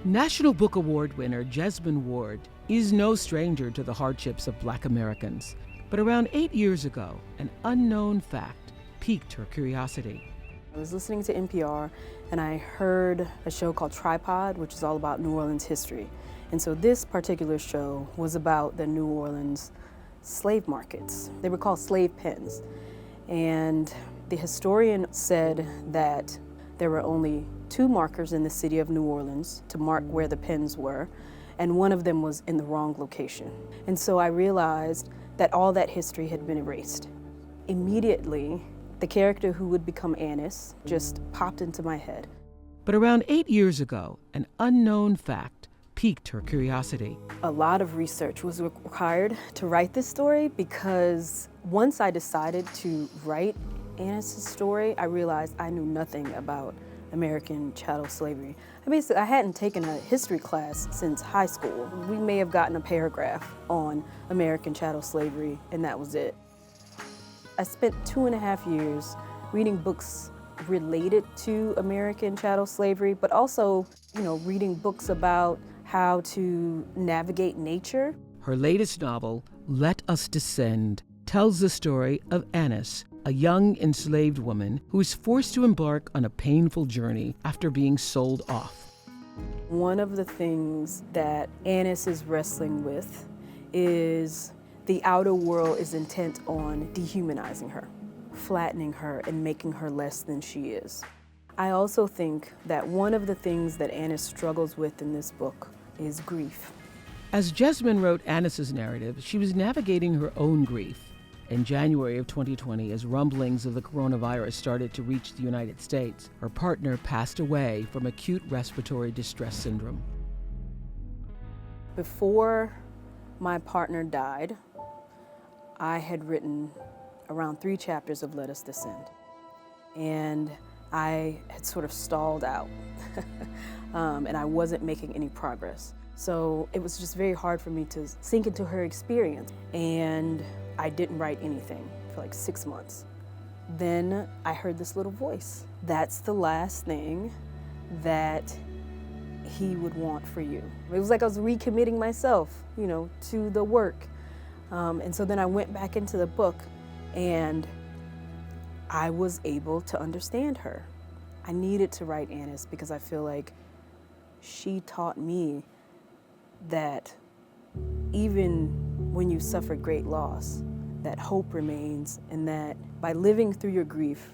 National Book Award winner Jesmyn is no stranger to the hardships of Black Americans. But around 8 years ago, an unknown fact piqued her curiosity. I was listening to NPR and I heard a show called Tripod, which is all about New Orleans history. And so this particular show was about the New Orleans slave markets. They were called slave pens. And the historian said that there were only 2 markers in the city of New Orleans to mark where the pens were, and one of them was in the wrong location. And so I realized that all that history had been erased. Immediately, the character who would become Annis just popped into my head. But around 8 years ago, an unknown fact piqued her curiosity. A lot of research was required to write this story because once I decided to write Annis' story, I realized I knew nothing about American chattel slavery. I hadn't taken a history class since high school. We may have gotten a paragraph on American chattel slavery, and that was it. I spent 2.5 years reading books related to American chattel slavery, but also, reading books about how to navigate nature. Her latest novel, Let Us Descend, tells the story of Annis, a young enslaved woman who is forced to embark on a painful journey after being sold off. One of the things that Annis is wrestling with is the outer world is intent on dehumanizing her, flattening her, and making her less than she is. I also think that one of the things that Annis struggles with in this book is grief. As Jesmyn wrote Annis's narrative, she was navigating her own grief. In January of 2020, as rumblings of the coronavirus started to reach the United States, her partner passed away from acute respiratory distress syndrome. Before my partner died, I had written around 3 chapters of Let Us Descend. And I had sort of stalled out and I wasn't making any progress. So it was just very hard for me to sink into her experience. And I didn't write anything for like 6 months. Then I heard this little voice. That's the last thing that he would want for you. It was like I was recommitting myself, to the work. And so then I went back into the book and I was able to understand her. I needed to write Annis because I feel like she taught me that even when you suffer great loss, that hope remains, and that by living through your grief,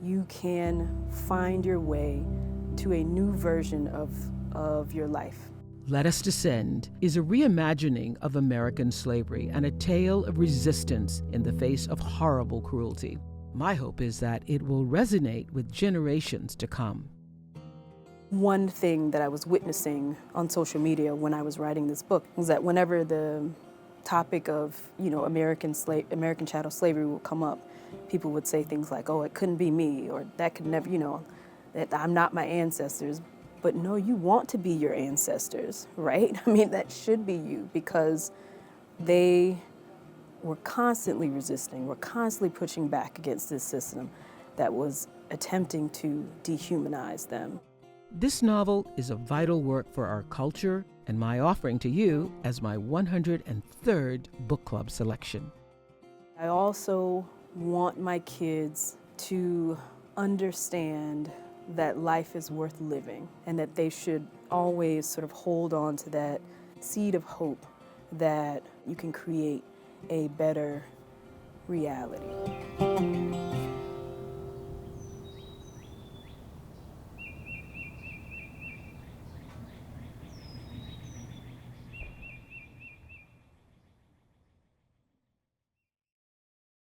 you can find your way to a new version of your life. Let Us Descend is a reimagining of American slavery and a tale of resistance in the face of horrible cruelty. My hope is that it will resonate with generations to come. One thing that I was witnessing on social media when I was writing this book was that whenever the topic of, American chattel slavery would come up, people would say things like, oh, it couldn't be me, or that could never, that I'm not my ancestors. But no, you want to be your ancestors, right? That should be you, because they were constantly resisting, were constantly pushing back against this system that was attempting to dehumanize them. This novel is a vital work for our culture and my offering to you as my 103rd book club selection. I also want my kids to understand that life is worth living and that they should always sort of hold on to that seed of hope that you can create a better reality.